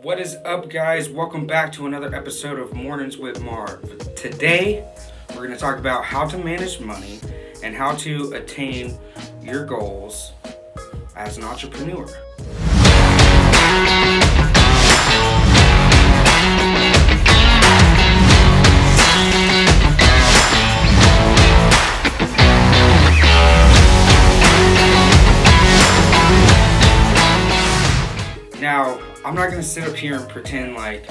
What is up, guys? Welcome back to another episode of Mornings with Marv. Today, we're going to talk about how to manage money and how to attain your goals as an entrepreneur. Now, I'm not going to sit up here and pretend like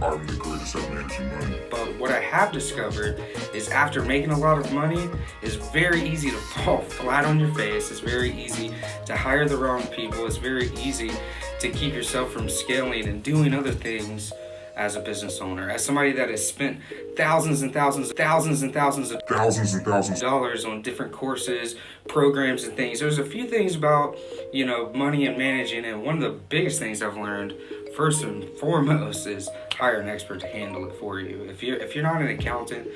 I'm the greatest at managing money. But what I have discovered is after making a lot of money, it's very easy to fall flat on your face. It's very easy to hire the wrong people. It's very easy to keep yourself from scaling and doing other things as a business owner. As somebody that has spent thousands of dollars on different courses, programs, and things. There's a few things about, money and managing, and one of the biggest things I've learned, first and foremost, is hire an expert to handle it for you. If you're not an accountant,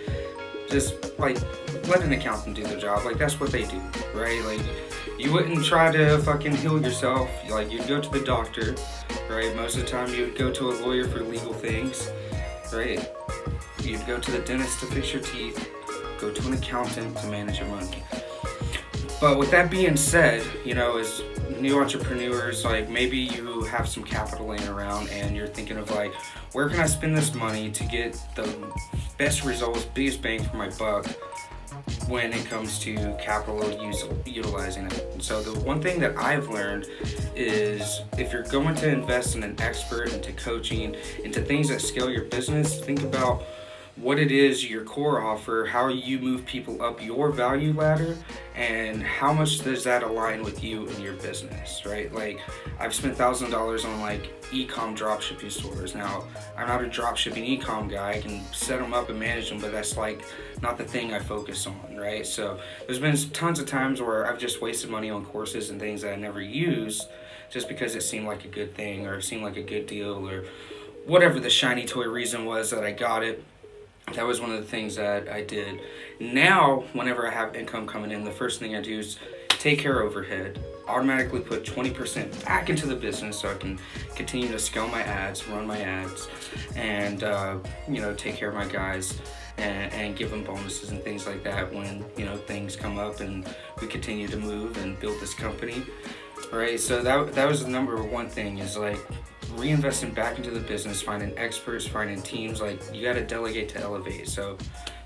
just let an accountant do the job. That's what they do, right? You wouldn't try to fucking heal yourself. You'd go to the doctor, right? Most of the time you would go to a lawyer for legal things, right? You'd go to the dentist to fix your teeth, go to an accountant to manage your money. But with that being said, as new entrepreneurs, maybe you have some capital laying around and you're thinking of where can I spend this money to get the best results, biggest bang for my buck when it comes to capital utilizing it. So the one thing that I've learned is if you're going to invest in an expert, into coaching, into things that scale your business, think about what it is your core offer, how you move people up your value ladder, and how much does that align with you and your business, right? I've spent $1,000 on e-com dropshipping stores. Now, I'm not a dropshipping e-com guy. I can set them up and manage them, but that's not the thing I focus on, right? So there's been tons of times where I've just wasted money on courses and things that I never used just because it seemed like a good thing or it seemed like a good deal or whatever the shiny toy reason was that I got it. That was one of the things that I did. Now, whenever I have income coming in, the first thing I do is take care of overhead, automatically put 20% back into the business so I can continue to scale my ads, run my ads, and take care of my guys and give them bonuses and things like that when things come up and we continue to move and build this company, right? So that was the number one thing is reinvesting back into the business, finding experts, finding teams. You got to delegate to elevate. So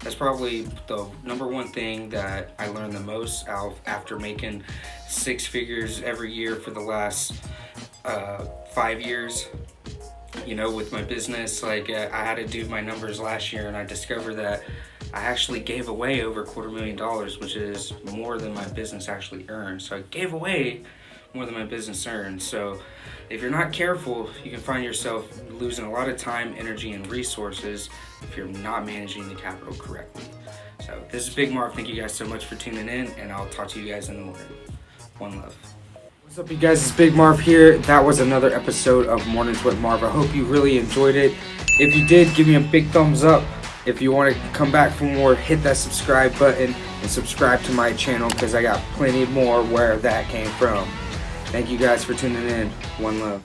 that's probably the number one thing that I learned the most out after making six figures every year for the last 5 years. With my business, I had to do my numbers last year, and I discovered that I actually gave away over $250,000, which is more than my business actually earned. So I gave away more than my business earns. So if you're not careful, you can find yourself losing a lot of time, energy, and resources if you're not managing the capital correctly. So this is Big Marv. Thank you guys so much for tuning in, and I'll talk to you guys in the morning. One love. What's up, you guys? It's Big Marv here. That was another episode of Mornings with Marv. I hope you really enjoyed it. If you did, give me a big thumbs up. If you want to come back for more, hit that subscribe button and subscribe to my channel because I got plenty more where that came from. Thank you guys for tuning in. One love.